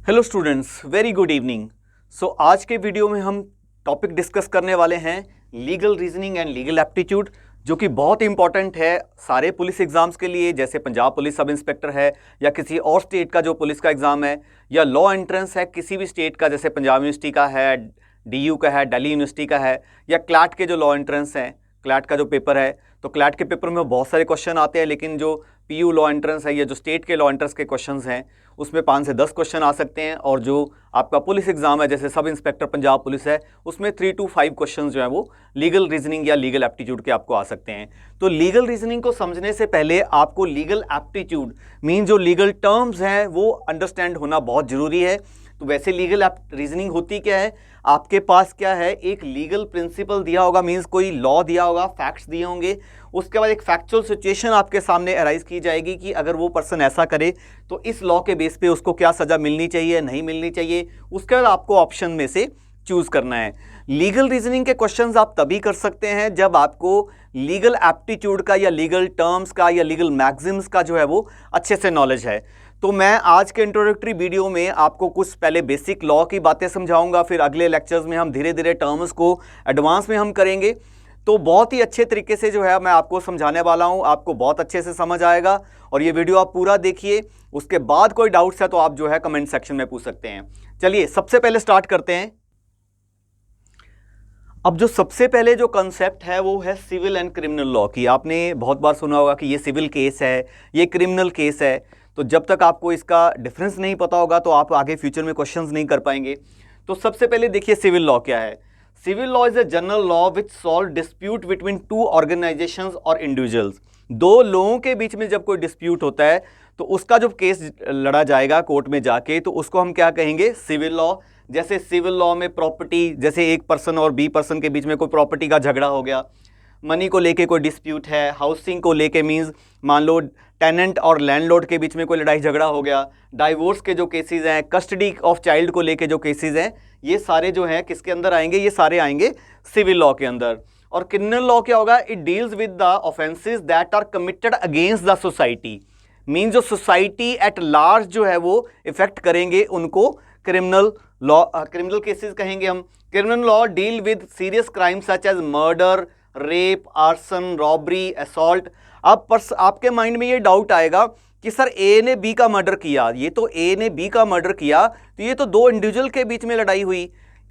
Hello students, very good evening. आज के video में हम टॉपिक डिस्कस करने वाले हैं legal reasoning and legal aptitude, जो कि बहुत इंपॉर्टेंट है सारे पुलिस एग्जाम्स के लिए। जैसे पंजाब पुलिस सब इंस्पेक्टर है, या किसी और स्टेट का जो पुलिस का एग्ज़ाम है, या लॉ एंट्रेंस है किसी भी स्टेट का, जैसे पंजाब यूनिवर्सिटी का है, डीयू का है, दिल्ली यूनिवर्सिटी का है, या क्लैट के जो लॉ एंट्रेंस हैं, क्लैट का जो पेपर है। तो क्लैट के पेपर में बहुत सारे क्वेश्चन आते हैं, लेकिन जो पीयू लॉ एंट्रेंस है या जो स्टेट के लॉ एंट्रेंस के क्वेश्चंस हैं, उसमें 5 से 10 क्वेश्चन आ सकते हैं। और जो आपका पुलिस एग्जाम है, जैसे सब इंस्पेक्टर पंजाब पुलिस है, उसमें 3 to 5 क्वेश्चन जो है वो लीगल रीजनिंग या लीगल एप्टीट्यूड के आपको आ सकते हैं। तो लीगल रीजनिंग को समझने से पहले आपको लीगल एप्टीट्यूड मीन जो लीगल टर्म्स हैं वो अंडरस्टैंड होना बहुत जरूरी है। तो वैसे लीगल रीजनिंग होती क्या है, आपके पास क्या है, एक लीगल प्रिंसिपल दिया होगा, मीन्स कोई लॉ दिया होगा, फैक्ट्स दिए होंगे। उसके बाद एक फैक्चुअल सिचुएशन आपके सामने अराइज की जाएगी कि अगर वो पर्सन ऐसा करे तो इस लॉ के बेस पे उसको क्या सज़ा मिलनी चाहिए, नहीं मिलनी चाहिए। उसके बाद आपको ऑप्शन में से चूज़ करना है। लीगल रीजनिंग के क्वेश्चंस आप तभी कर सकते हैं जब आपको लीगल एप्टीट्यूड का या लीगल टर्म्स का या लीगल मैक्सिम्स का जो है वो अच्छे से नॉलेज है। तो मैं आज के इंट्रोडक्टरी वीडियो में आपको कुछ पहले बेसिक लॉ की बातें समझाऊंगा, फिर अगले लेक्चर्स में हम धीरे धीरे टर्म्स को एडवांस में हम करेंगे। तो बहुत ही अच्छे तरीके से जो है मैं आपको समझाने वाला हूं, आपको बहुत अच्छे से समझ आएगा। और ये वीडियो आप पूरा देखिए, उसके बाद कोई डाउट्स है तो आप जो है कमेंट सेक्शन में पूछ सकते हैं। चलिए सबसे पहले स्टार्ट करते हैं। अब जो सबसे पहले जो कंसेप्ट है वो है सिविल एंड क्रिमिनल लॉ की। आपने बहुत बार सुना होगा कि ये सिविल केस है, ये क्रिमिनल केस है। तो जब तक आपको इसका डिफरेंस नहीं पता होगा तो आप आगे फ्यूचर में क्वेश्चंस नहीं कर पाएंगे। तो सबसे पहले देखिए सिविल लॉ क्या है। Civil law is a general law which solve dispute between 2 organisations और इंडिविजुअल्स। 2 लोगों के बीच में जब कोई डिस्प्यूट होता है तो उसका जो केस लड़ा जाएगा कोर्ट में जाके, तो उसको हम क्या कहेंगे, सिविल लॉ। जैसे सिविल लॉ में प्रॉपर्टी, जैसे एक पर्सन और बी पर्सन के बीच में कोई प्रॉपर्टी का झगड़ा हो गया, मनी को लेके कोई डिस्प्यूट है, हाउसिंग को लेके मींस मान लो टेनेंट और लैंडलॉर्ड के बीच में कोई लड़ाई झगड़ा हो गया, डाइवोर्स के जो केसेस हैं, कस्टडी ऑफ चाइल्ड को लेके जो केसेस हैं, ये सारे जो हैं किसके अंदर आएंगे, ये सारे आएंगे सिविल लॉ के अंदर। और क्रिमिनल लॉ क्या होगा, it deals with the offences that are committed against the society. Mean जो सोसाइटी एट लार्ज जो है वो इफेक्ट करेंगे, उनको क्रिमिनल लॉ, क्रिमिनल केसेस कहेंगे हम। Criminal law deal with serious crime such as murder, rape, arson, robbery, assault. अब आपके माइंड में ये डाउट आएगा कि सर ए ने बी का मर्डर किया, ये तो ए ने बी का मर्डर किया, तो ये तो 2 इंडिविजुअल के बीच में लड़ाई हुई,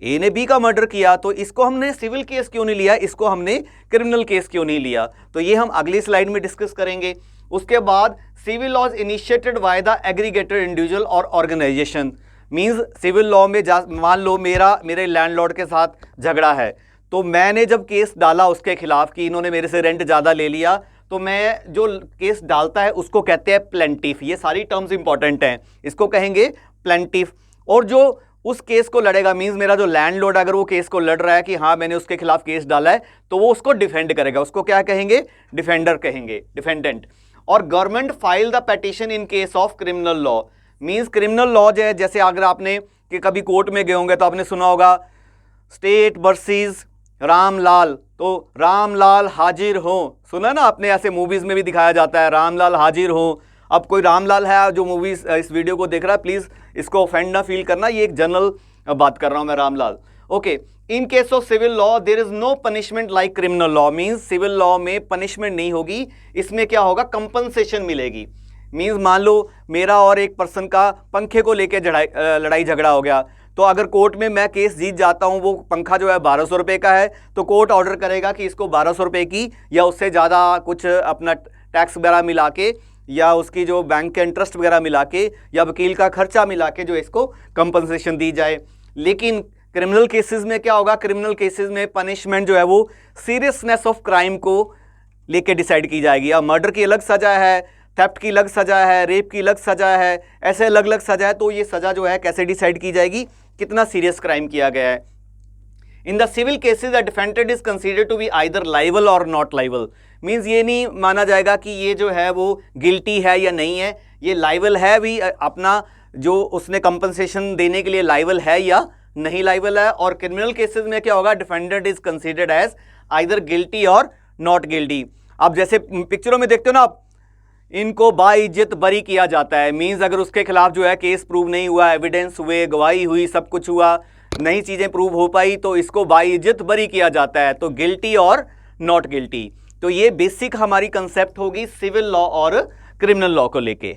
ए ने बी का मर्डर किया, तो इसको हमने सिविल केस क्यों नहीं लिया, इसको हमने क्रिमिनल केस क्यों नहीं लिया। तो ये हम अगली स्लाइड में डिस्कस करेंगे। उसके बाद civil laws initiated by the aggregated individual और ऑर्गेनाइजेशन। मीन्स सिविल लॉ में मान लो मेरे लैंडलॉर्ड के साथ झगड़ा है, तो मैंने जब केस डाला उसके खिलाफ कि इन्होंने मेरे से रेंट ज़्यादा ले लिया, तो मैं जो केस डालता है उसको कहते हैं प्लेंटिफ। ये सारी टर्म्स इंपॉर्टेंट हैं, इसको कहेंगे प्लेंटिफ। और जो उस केस को लड़ेगा, मींस मेरा जो लैंडलॉर्ड अगर वो केस को लड़ रहा है कि हाँ मैंने उसके खिलाफ केस डाला है, तो वो उसको डिफेंड करेगा, उसको क्या कहेंगे, डिफेंडर कहेंगे, डिफेंडेंट। और government file the petition in case of criminal law. Means criminal law जो है, जैसे अगर आपने कि कभी कोर्ट में गए होंगे तो आपने सुना होगा स्टेट वर्सेस रामलाल, तो रामलाल हाजिर हो, सुना ना आपने, ऐसे मूवीज में भी दिखाया जाता है रामलाल हाजिर हो। अब कोई रामलाल है जो मूवीज इस वीडियो को देख रहा है, प्लीज इसको ऑफेंड ना फील करना, ये एक जनरल बात कर रहा हूं मैं, Ramlal. Okay, in case of civil law there is no punishment like criminal law. Means civil law में पनिशमेंट नहीं होगी, इसमें क्या होगा, कंपनसेशन मिलेगी। मींस मान लो मेरा और एक पर्सन का पंखे को लेकर लड़ाई झगड़ा हो गया, तो अगर कोर्ट में मैं केस जीत जाता हूं, वो पंखा जो है 1200 रुपये का है, तो कोर्ट ऑर्डर करेगा कि इसको 1200 रुपये की या उससे ज़्यादा कुछ अपना टैक्स वगैरह मिला के, या उसकी जो बैंक के इंटरेस्ट वगैरह मिला के, या वकील का खर्चा मिला के जो इसको कंपनसेशन दी जाए। लेकिन क्रिमिनल केसेस में क्या होगा, क्रिमिनल केसेस में पनिशमेंट जो है वो सीरियसनेस ऑफ क्राइम को लेके डिसाइड की जाएगी। अब मर्डर की अलग सजा है, थेफ्ट की अलग सजा है, रेप की अलग सजा है, ऐसे अलग अलग सजा है। तो ये सजा जो है कैसे डिसाइड की जाएगी, कितना सीरियस क्राइम किया गया है। In the civil cases the defendant is considered to be either liable or not liable. Means ये नहीं माना जाएगा कि ये जो है वो गिल्टी है या नहीं है, ये लाइबल है भी, अपना जो उसने कंपनसेशन देने के लिए लाइबल है या नहीं लाइबल है। और क्रिमिनल केसेस में क्या होगा, defendant is considered as either guilty or not guilty. अब जैसे पिक्चरों में देखते हो ना आप, इनको बाइज्जत बरी किया जाता है। मींस अगर उसके खिलाफ जो है केस प्रूव नहीं हुआ, एविडेंस हुए, गवाही हुई, सब कुछ हुआ, नई चीजें प्रूव हो पाई, तो इसको बाइज्जत बरी किया जाता है। तो गिल्टी और नॉट गिल्टी। तो ये बेसिक हमारी कंसेप्ट होगी सिविल लॉ और क्रिमिनल लॉ को लेके।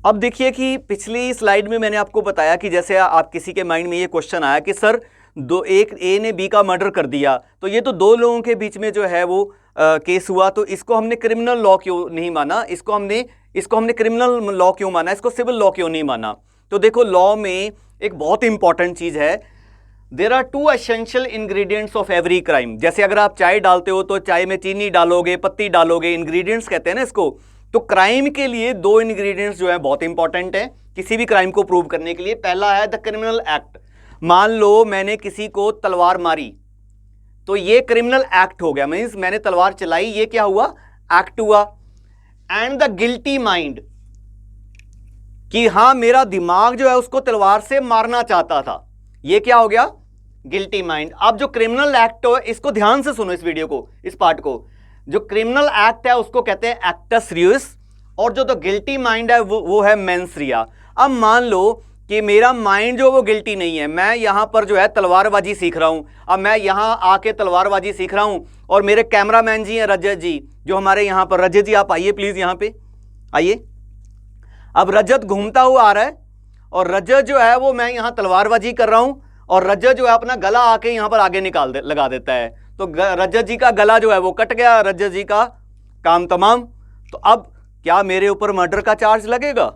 अब देखिए कि पिछली स्लाइड में मैंने आपको बताया कि जैसे आप किसी के माइंड में ये क्वेश्चन आया कि सर एक ए ने बी का मर्डर कर दिया, तो ये तो दो लोगों के बीच में जो है वो केस हुआ, तो इसको हमने क्रिमिनल लॉ क्यों नहीं माना, इसको हमने क्रिमिनल लॉ क्यों माना, इसको सिविल लॉ क्यों नहीं माना। तो देखो लॉ में एक बहुत इंपॉर्टेंट चीज है, there are two essential ingredients of every crime. जैसे अगर आप चाय डालते हो तो चाय में चीनी डालोगे, पत्ती डालोगे, इंग्रेडिएंट्स कहते हैं ना इसको। तो क्राइम के लिए दो इंग्रेडिएंट्स जो है बहुत इंपॉर्टेंट है किसी भी क्राइम को प्रूव करने के लिए। पहला है द क्रिमिनल एक्ट। मान लो मैंने किसी को तलवार मारी, तो ये क्रिमिनल एक्ट हो गया, मींस मैंने तलवार चलाई, ये क्या हुआ, एक्ट हुआ। एंड द गिल्टी माइंड, कि हां मेरा दिमाग जो है उसको तलवार से मारना चाहता था, ये क्या हो गया, गिल्टी माइंड। अब जो क्रिमिनल एक्ट हो, इसको ध्यान से सुनो, इस वीडियो को, इस पार्ट को। जो क्रिमिनल एक्ट है उसको कहते हैं एक्टस रियुस, और जो तो गिल्टी माइंड है वो है मेंस रिया। अब मान लो कि मेरा माइंड जो वो गिल्टी नहीं है, मैं यहां पर जो है तलवारबाजी सीख रहा हूं। अब मैं यहां आके तलवारबाजी सीख रहा हूं, और मेरे कैमरामैन जी हैं रजत जी, जो हमारे यहां पर, रजत जी आप आइए प्लीज, यहां पे आइए। अब रजत घूमता हुआ आ रहा है, और रजत जो है वो, मैं यहां तलवारबाजी कर रहा हूं, और रजत जो है अपना गला आके यहां पर आगे लगा देता है, तो रजत जी का गला जो है वो कट गया, रजत जी का काम तमाम। तो अब क्या मेरे ऊपर मर्डर का चार्ज लगेगा?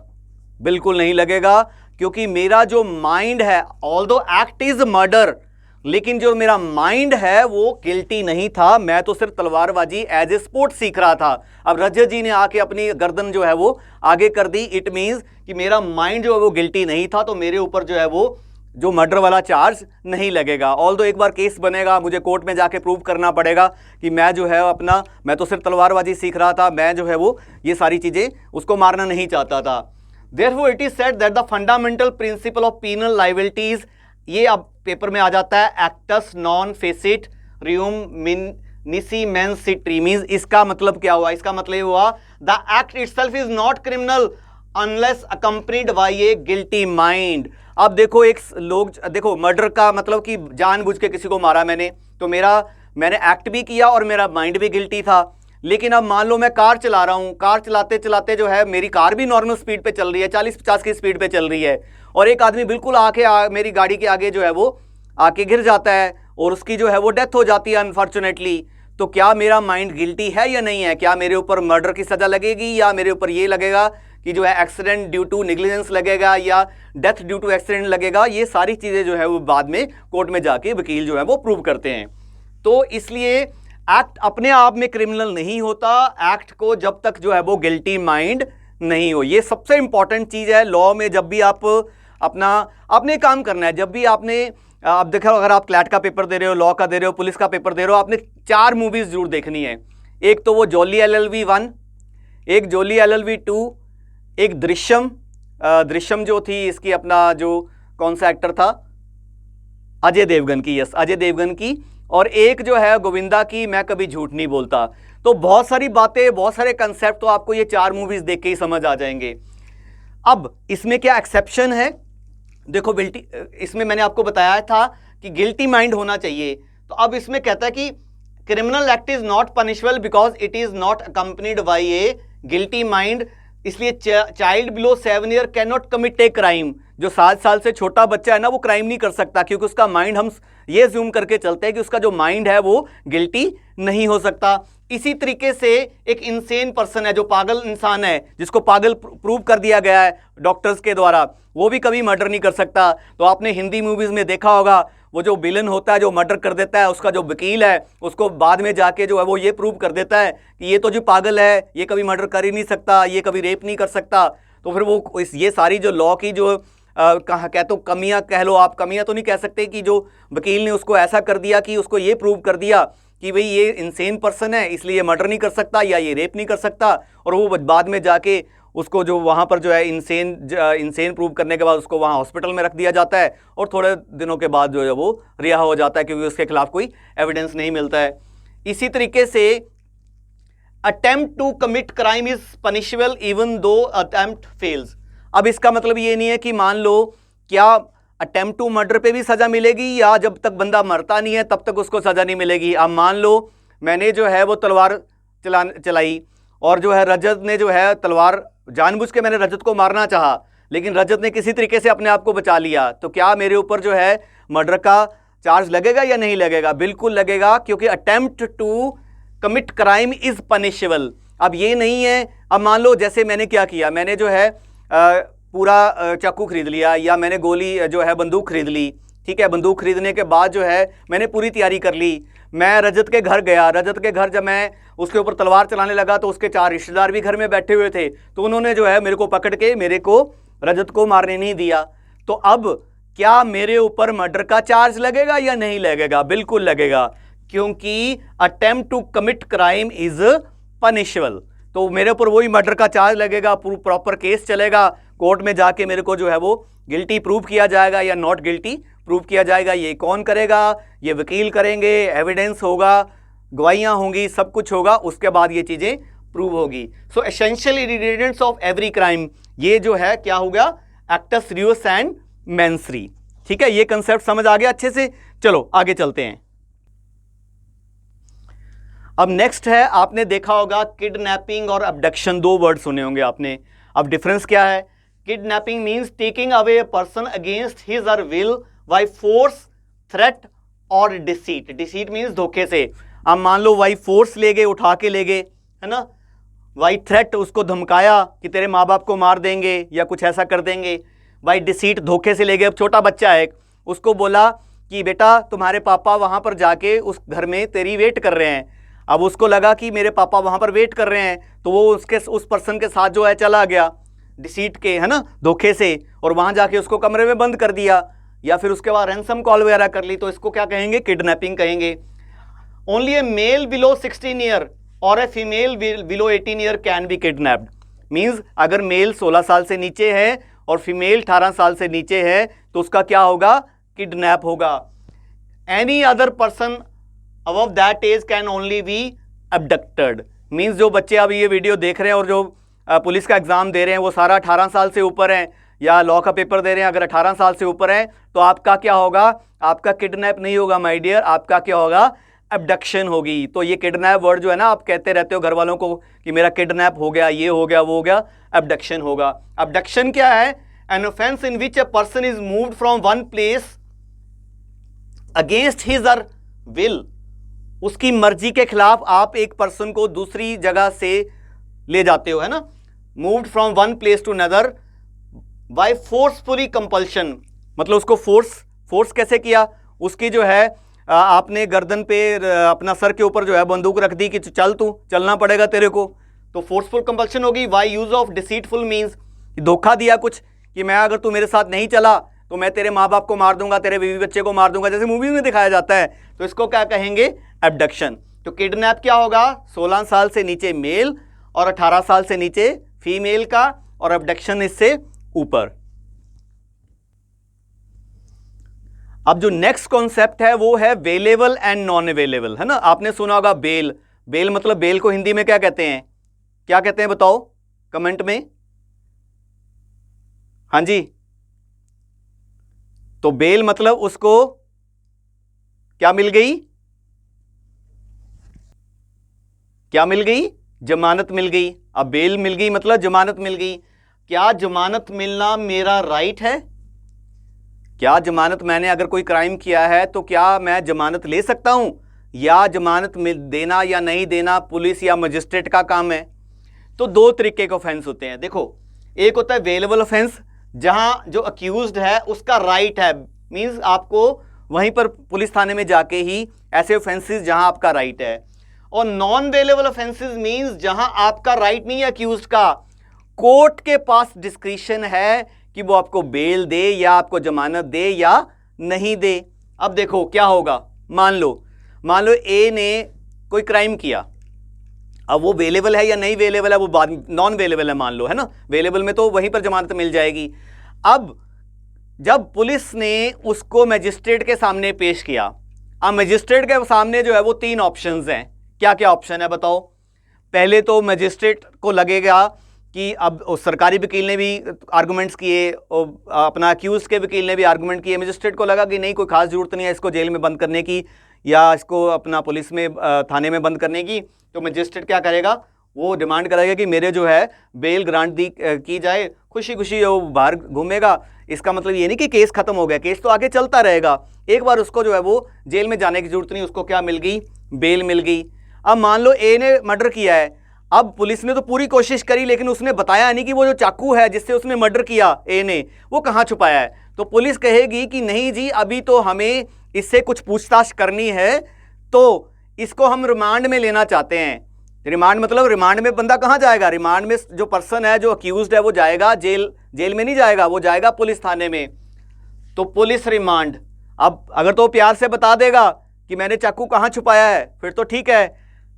बिल्कुल नहीं लगेगा, क्योंकि मेरा जो माइंड है, ऑल्दो एक्ट इज मर्डर, लेकिन जो मेरा माइंड है वो गिल्टी नहीं था, मैं तो सिर्फ तलवारबाजी एज ए स्पोर्ट सीख रहा था। अब रजत जी ने आके अपनी गर्दन जो है वो आगे कर दी, इट मींस कि मेरा माइंड जो है वो गिल्टी नहीं था, तो मेरे ऊपर जो है वो जो मर्डर वाला चार्ज नहीं लगेगा। ऑल्दो एक बार केस बनेगा, मुझे कोर्ट में जाके प्रूव करना पड़ेगा कि मैं जो है मैं तो सिर्फ तलवारबाजी सीख रहा था, मैं जो है वो ये सारी चीजें उसको मारना नहीं चाहता था। Therefore, it is said that the fundamental principle of penal liabilities, ये अब पेपर में आ जाता है, actus non facit reum nisi mens sit remis। इसका मतलब क्या हुआ? इसका मतलब हुआ the act itself is not criminal unless accompanied by a guilty mind। अब देखो देखो मर्डर का मतलब कि जानबूझ के किसी को मारा मैंने, तो मैंने एक्ट भी किया और मेरा माइंड भी गिल्टी था। लेकिन अब मान लो मैं कार चला रहा हूं, कार चलाते चलाते जो है मेरी कार भी नॉर्मल स्पीड पे चल रही है, 40-50 की स्पीड पे चल रही है, और एक आदमी बिल्कुल मेरी गाड़ी के आगे जो है वो आके गिर जाता है, और उसकी जो है वो डेथ हो जाती है अनफॉर्चुनेटली। तो क्या मेरा माइंड गिल्टी है या नहीं है? क्या मेरे ऊपर मर्डर की सजा लगेगी, या मेरे ऊपर ये लगेगा कि जो है एक्सीडेंट ड्यू टू नेग्लिजेंस लगेगा, या डेथ ड्यू टू एक्सीडेंट लगेगा? ये सारी चीजें जो है वो बाद में कोर्ट में जाके वकील जो है वो प्रूव करते हैं। तो इसलिए एक्ट अपने आप में क्रिमिनल नहीं होता, एक्ट को जब तक जो है वो गिल्टी माइंड नहीं हो। ये सबसे इंपॉर्टेंट चीज है लॉ में। जब भी आपने काम करना है, जब भी आप देखो, अगर आप क्लैट का पेपर दे रहे हो, लॉ का दे रहे हो, पुलिस का पेपर दे रहे हो, आपने 4 मूवीज जरूर देखनी है। एक तो वो जोली LLB 1, एक जोली LLB 2, एक दृश्यम जो थी इसकी, अपना जो कौन सा एक्टर था, अजय देवगन की, यस अजय देवगन की, और एक जो है गोविंदा की, मैं कभी झूठ नहीं बोलता। तो बहुत सारी बातें, बहुत सारे कंसेप्ट तो आपको ये 4 मूवीज देख के ही समझ आ जाएंगे। अब इसमें क्या एक्सेप्शन है? देखो इसमें मैंने आपको बताया था कि गिल्टी माइंड होना चाहिए। तो अब इसमें कहता है कि criminal act is not punishable because it is not accompanied by a guilty mind. इसलिए child below 7 year can not commit a crime. जो 7 साल से छोटा बच्चा है ना, वो क्राइम नहीं कर सकता, क्योंकि उसका माइंड, हम ये ज्यूम करके चलते हैं कि उसका जो माइंड है वो गिल्टी नहीं हो सकता। इसी तरीके से एक इंसेन पर्सन है, जो पागल इंसान है, जिसको पागल प्रूव कर दिया गया है डॉक्टर्स के द्वारा, वो भी कभी मर्डर नहीं कर सकता। तो आपने हिंदी मूवीज में देखा होगा, वो जो विलन होता है, जो मर्डर कर देता है, उसका जो वकील है, उसको बाद में जाके जो है वो ये प्रूव कर देता है कि ये तो जो पागल है, ये कभी मर्डर कर ही नहीं सकता, ये कभी रेप नहीं कर सकता। तो फिर वो ये सारी जो लॉ की जो कहते हो कमियां, कह लो आप, कमियां तो नहीं कह सकते, कि जो वकील ने उसको ऐसा कर दिया कि उसको ये प्रूव कर दिया कि भाई ये इंसेन पर्सन है, इसलिए मर्डर नहीं कर सकता या ये रेप नहीं कर सकता, और वो बाद में जाके उसको जो वहाँ पर जो है इंसेन प्रूव करने के बाद उसको वहाँ हॉस्पिटल में रख दिया जाता है, और थोड़े दिनों के बाद जो है वो रिहा हो जाता है, क्योंकि उसके खिलाफ कोई एविडेंस नहीं मिलता है। इसी तरीके से attempt to commit crime is punishable even though attempt fails. अब इसका मतलब ये नहीं है कि मान लो क्या अटेम्प्ट टू मर्डर पे भी सजा मिलेगी या जब तक बंदा मरता नहीं है तब तक उसको सजा नहीं मिलेगी। अब मान लो मैंने जो है वो तलवार चलाई और जो है रजत ने जो है तलवार जानबूझ के मैंने रजत को मारना चाहा, लेकिन रजत ने किसी तरीके से अपने आप को बचा लिया, तो क्या मेरे ऊपर जो है मर्डर का चार्ज लगेगा या नहीं लगेगा? बिल्कुल लगेगा, क्योंकि attempt to commit crime is punishable. अब ये नहीं है, अब मान लो जैसे मैंने क्या किया, मैंने जो है पूरा चाकू खरीद लिया या मैंने गोली जो है बंदूक खरीद ली, ठीक है। बंदूक खरीदने के बाद जो है मैंने पूरी तैयारी कर ली, मैं रजत के घर गया, रजत के घर जब मैं उसके ऊपर तलवार चलाने लगा तो उसके 4 रिश्तेदार भी घर में बैठे हुए थे, तो उन्होंने जो है मेरे को पकड़ के मेरे को रजत को मारने नहीं दिया। तो अब क्या मेरे ऊपर मर्डर का चार्ज लगेगा या नहीं लगेगा? बिल्कुल लगेगा, क्योंकि attempt to commit crime is punishable. तो मेरे ऊपर वही मर्डर का चार्ज लगेगा, प्रॉपर केस चलेगा, कोर्ट में जाके मेरे को जो है वो गिल्टी प्रूव किया जाएगा या नॉट गिल्टी प्रूव किया जाएगा। ये कौन करेगा? ये वकील करेंगे, एविडेंस होगा, गवाहियां होंगी, सब कुछ होगा, उसके बाद ये चीजें प्रूव होगी। सो essential ingredients of every crime, ये जो है क्या हो गया? एक्टस रियोस एंड मेंस री। ठीक है, ये कंसेप्ट समझ आ गया अच्छे से। चलो आगे चलते हैं। अब नेक्स्ट है, आपने देखा होगा किडनैपिंग और अबडक्शन, 2 वर्ड सुने होंगे आपने। अब डिफरेंस क्या है? Kidnapping means taking away a person against his और विल बाय फोर्स, थ्रेट और डिसीट। डिसीट मीन्स धोखे से। अब मान लो बाई फोर्स ले गए, उठा के ले गए, है ना, बाई थ्रेट उसको धमकाया कि तेरे माँ बाप को मार देंगे या कुछ ऐसा कर देंगे, बाई डिसीट धोखे से ले गए। अब छोटा बच्चा है, उसको बोला कि बेटा तुम्हारे पापा वहाँ पर जाके उस घर में तेरी वेट कर रहे हैं। अब उसको लगा कि मेरे पापा वहाँ पर वेट कर रहे हैं, तो वो उस पर्सन के साथ जो है चला गया डिसीट के, है ना, धोखे से, और वहाँ जाके उसको कमरे में बंद कर दिया या फिर उसके बाद रैंसम कॉल वगैरह कर ली, तो इसको क्या कहेंगे? किडनैपिंग कहेंगे। ओनली ए मेल बिलो 16 ईयर और a female below 18 year can be kidnapped. Means अगर मेल 16 साल से नीचे है और फीमेल 18 साल से नीचे है तो उसका क्या होगा? किडनैप होगा। Any other person above that age can only be abducted। Means जो बच्चे अब ये वीडियो देख रहे हैं और जो पुलिस का एग्जाम दे रहे हैं वो सारा 18 साल से ऊपर हैं, या लॉ का पेपर दे रहे हैं, अगर 18 साल से ऊपर हैं तो आपका क्या होगा? आपका किडनैप नहीं होगा माय डियर, आपका क्या होगा? अबडक्शन होगी। तो ये किडनैप वर्ड जो है ना, आप कहते रहते हो घर वालों को कि मेरा किडनैप हो गया, ये हो गया, वो हो गया, अबडक्शन होगा। अबडक्शन क्या है? An offence in which a person is moved from one place against his और विल। उसकी मर्जी के खिलाफ आप एक पर्सन को दूसरी जगह से ले जाते हो, है ना। Moved from one place to another by forcefully compulsion, मतलब उसको फोर्स कैसे किया? उसकी जो है आपने गर्दन पे अपना सर के ऊपर जो है बंदूक रख दी कि चल तू, चलना पड़ेगा तेरे को, तो फोर्सफुल कंपल्शन होगी। By use of deceitful means, धोखा दिया कुछ कि मैं अगर तू मेरे साथ नहीं चला तो मैं तेरे माँ बाप को मार दूंगा, तेरे बीवी बच्चे को मार दूंगा, जैसे मूवी में दिखाया जाता है, तो इसको क्या कहेंगे? एबडक्शन। तो किडनैप क्या होगा? 16 साल से नीचे मेल और 18 साल से नीचे फीमेल का, और एबडक्शन इससे ऊपर। अब जो नेक्स्ट कॉन्सेप्ट है वो है अवेलेबल एंड नॉन अवेलेबल, है ना। आपने सुना होगा बेल। बेल मतलब बेल को हिंदी में क्या कहते हैं? क्या कहते हैं बताओ कमेंट में। हाँ जी, तो बेल मतलब उसको क्या मिल गई? क्या मिल गई? जमानत मिल गई। अब बेल मिल गई मतलब जमानत मिल गई। क्या जमानत मिलना मेरा राइट है? क्या जमानत, मैंने अगर कोई क्राइम किया है तो क्या मैं जमानत ले सकता हूं, या जमानत देना या नहीं देना पुलिस या मजिस्ट्रेट का काम है? तो 2 तरीके के ऑफेंस होते हैं। देखो, एक होता है अवेलेबल ऑफेंस, जहां जो अक्यूज्ड है उसका राइट है, मींस आपको वहीं पर पुलिस थाने में जाके ही ऐसे ऑफेंसेस जहां आपका राइट है। और नॉन अवेलेबल ऑफेंसेस मींस जहां आपका राइट नहीं है अक्यूज्ड का, कोर्ट के पास डिस्क्रिशन है कि वो आपको बेल दे या आपको जमानत दे या नहीं दे। अब देखो क्या होगा, मान लो ए ने कोई क्राइम किया, अब वो अवेलेबल है या नहीं अवेलेबल है वो बाद, नॉन अवेलेबल है मान लो, है ना। अवेलेबल में तो वहीं पर जमानत मिल जाएगी। अब जब पुलिस ने उसको मजिस्ट्रेट के सामने पेश किया, अब मजिस्ट्रेट के सामने जो है वो 3 ऑप्शंस हैं। क्या क्या ऑप्शन है बताओ? पहले तो मजिस्ट्रेट को लगेगा कि अब सरकारी वकील ने भी आर्गूमेंट्स किए, अपना अक्यूज के वकील ने भी आर्गूमेंट किए, मजिस्ट्रेट को लगा कि नहीं कोई खास जरूरत नहीं है इसको जेल में बंद करने की या इसको अपना पुलिस में थाने में बंद करने की। तो मजिस्ट्रेट क्या करेगा, वो डिमांड करेगा कि मेरे जो है बेल ग्रांट की जाए, खुशी खुशी वो बाहर घूमेगा। इसका मतलब ये नहीं कि केस खत्म हो गया, केस तो आगे चलता रहेगा। एक बार उसको जो है वो जेल में जाने की जरूरत नहीं, उसको क्या मिल गई, बेल मिल गई। अब मान लो ए ने मर्डर किया है, अब पुलिस ने तो पूरी कोशिश करी लेकिन उसने बताया नहीं कि वो जो चाकू है जिससे उसने मर्डर किया ए ने, वो कहाँ छुपाया है। तो पुलिस कहेगी कि नहीं जी अभी तो हमें इससे कुछ पूछताछ करनी है, तो इसको हम रिमांड में लेना चाहते हैं। रिमांड मतलब रिमांड में बंदा कहाँ जाएगा, रिमांड में जो पर्सन है जो अक्यूज्ड है वो जाएगा जेल में नहीं जाएगा, वो जाएगा पुलिस थाने में। तो पुलिस रिमांड, अब अगर तो प्यार से बता देगा कि मैंने चाकू कहाँ छुपाया है फिर तो ठीक है,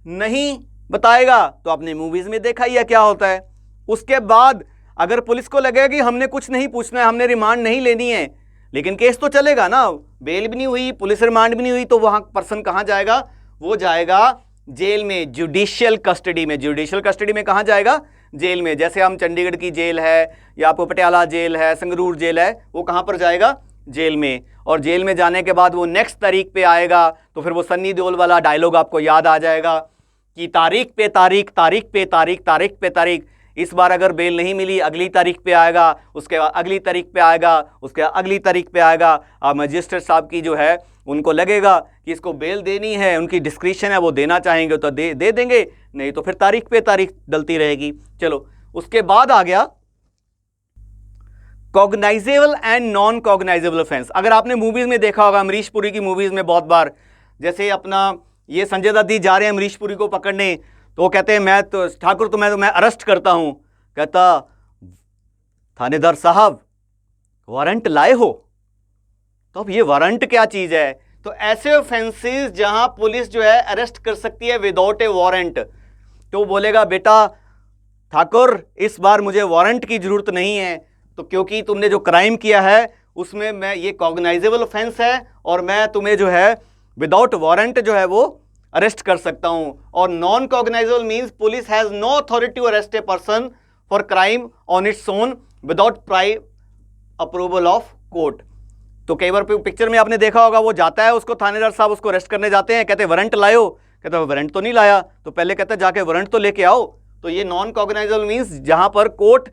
नहीं बताएगा तो आपने मूवीज में देखा ही है क्या होता है। उसके बाद अगर पुलिस को लगेगा कि हमने कुछ नहीं पूछना है, हमने रिमांड नहीं लेनी है, लेकिन केस तो चलेगा ना, बेल भी नहीं हुई, पुलिस रिमांड भी नहीं हुई, तो वहां पर्सन कहां जाएगा, वो जाएगा जेल में, जुडिशियल कस्टडी में। जुडिशियल कस्टडी में कहां जाएगा, जेल में। जैसे हम चंडीगढ़ की जेल है या आपको पटियाला जेल है, संगरूर जेल है, वो कहां पर जाएगा, जेल में। और जेल में जाने के बाद वो नेक्स्ट तारीख पे आएगा तो फिर वो सन्नी देओल वाला डायलॉग आपको याद आ जाएगा कि तारीख पे तारीख, तारीख पे तारीख, तारीख पे तारीख। इस बार अगर बेल नहीं मिली अगली तारीख पे आएगा, उसके बाद अगली तारीख पे आएगा, उसके बाद अगली तारीख पे आएगा। अब मजिस्ट्रेट साहब की जो है उनको लगेगा कि इसको बेल देनी है, उनकी डिस्क्रिप्शन है, वो देना चाहेंगे तो दे देंगे, नहीं तो फिर तारीख पे तारीख डलती रहेगी। चलो उसके बाद आ गया cognisable and non cognisable offence. अगर आपने मूवीज में देखा होगा, अमरीश पुरी की मूवीज में बहुत बार, जैसे अपना ये संजय दत्त जी जा रहे हैं अमरीश पुरी को पकड़ने, तो वो कहते हैं मैं तो ठाकुर तो मैं अरेस्ट करता हूं। कहता थानेदार साहब वारंट लाए हो, तो अब ये वारंट क्या चीज है। तो ऐसे ऑफेंसेस जहां पुलिस जो है अरेस्ट कर सकती है विदाउट ए वारंट, तो बोलेगा बेटा ठाकुर इस बार मुझे वारंट की जरूरत नहीं है, तो क्योंकि तुमने जो क्राइम किया है उसमें मैं ये कॉग्नाइजेबल ऑफेंस है और मैं तुम्हें जो है विदाउट वारंट जो है वो अरेस्ट कर सकता हूं। और non cognizable means police has no authority to arrest a person for crime on its own without prior approval of court. तो कई बार पिक्चर में आपने देखा होगा, वो जाता है, उसको थानेदार साहब उसको अरेस्ट करने जाते हैं, कहते हैं वारंट लाओ, कहता है वारंट तो नहीं लाया, तो पहले कहता है जाके वारंट तो लेके आओ। तो ये नॉन कॉग्नाइजेबल मींस जहां पर कोर्ट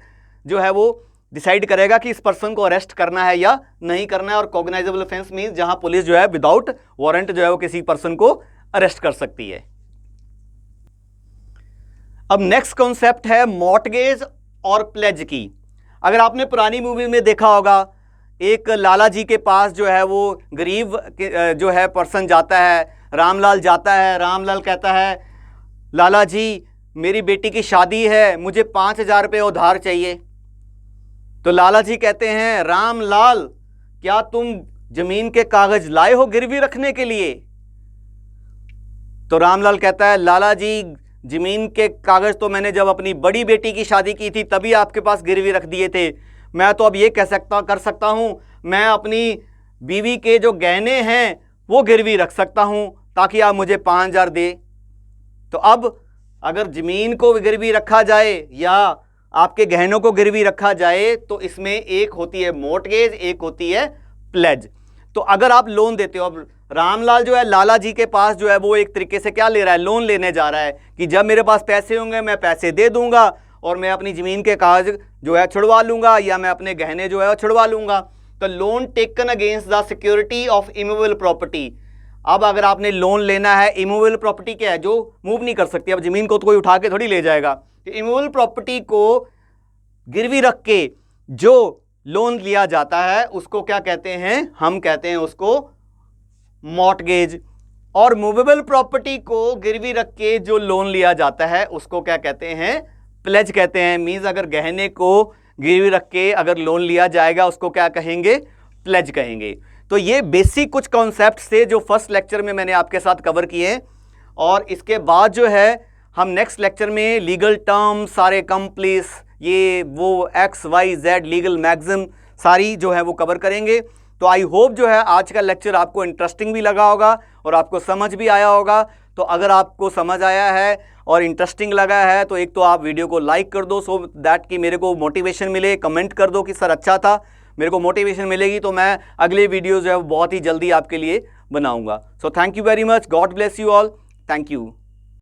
जो है वो डिसाइड करेगा कि इस पर्सन को अरेस्ट करना है या नहीं करना है। और कॉग्नाइजेबल ऑफेंस मींस जहां पुलिस जो है विदाउट वारंट जो है वो किसी पर्सन को अरेस्ट कर सकती है। अब नेक्स्ट कॉन्सेप्ट है मॉर्टगेज और प्लेज की। अगर आपने पुरानी मूवी में देखा होगा, एक लाला जी के पास जो है वो गरीब जो है पर्सन जाता है, रामलाल जाता है। रामलाल कहता है लाला जी मेरी बेटी की शादी है, मुझे 5,000 रुपये उधार चाहिए। तो लाला जी कहते हैं रामलाल क्या तुम जमीन के कागज लाए हो गिरवी रखने के लिए। तो रामलाल कहता है लाला जी जमीन के कागज तो मैंने जब अपनी बड़ी बेटी की शादी की थी तभी आपके पास गिरवी रख दिए थे। मैं तो अब ये कर सकता हूं, मैं अपनी बीवी के जो गहने हैं वो गिरवी रख सकता हूं ताकि आप मुझे 5,000 दे। तो अब अगर जमीन को गिरवी रखा जाए या आपके गहनों को गिरवी रखा जाए तो इसमें एक होती है मॉर्टगेज, एक होती है प्लेज। तो अगर आप लोन देते हो, अब रामलाल जो है लाला जी के पास जो है वो एक तरीके से क्या ले रहा है, लोन लेने जा रहा है कि जब मेरे पास पैसे होंगे मैं पैसे दे दूंगा और मैं अपनी ज़मीन के कागज जो है छुड़वा लूंगा या मैं अपने गहने जो है वो छुड़वा लूंगा। तो loan taken against the security of immovable property. अब अगर आपने लोन लेना है, इमूवेबल प्रॉपर्टी क्या है, जो मूव नहीं कर सकती, अब ज़मीन को तो कोई उठा के थोड़ी ले जाएगा। तो इमूवेबल प्रॉपर्टी को गिरवी रख के जो लोन लिया जाता है उसको क्या कहते हैं, हम कहते हैं उसको मॉर्टगेज। और मूवेबल प्रॉपर्टी को गिरवी रख के जो लोन लिया जाता है उसको क्या कहते हैं, प्लेज कहते हैं। मींस अगर गहने को गिरवी रख के अगर लोन लिया जाएगा उसको क्या कहेंगे, प्लेज कहेंगे। तो ये बेसिक कुछ कॉन्सेप्ट थे जो फर्स्ट लेक्चर में मैंने आपके साथ कवर किए। और इसके बाद जो है हम नेक्स्ट लेक्चर में लीगल टर्म सारे कंप्लीस ये वो XYZ लीगल मैक्सिम सारी जो है वो कवर करेंगे। तो आई होप जो है आज का लेक्चर आपको इंटरेस्टिंग भी लगा होगा और आपको समझ भी आया होगा। तो अगर आपको समझ आया है और इंटरेस्टिंग लगा है तो एक तो आप वीडियो को लाइक कर दो, सो दैट कि मेरे को मोटिवेशन मिले। कमेंट कर दो कि सर अच्छा था, मेरे को मोटिवेशन मिलेगी तो मैं अगले वीडियो जो है बहुत ही जल्दी आपके लिए बनाऊंगा। So thank you very much, God bless you all, thank you.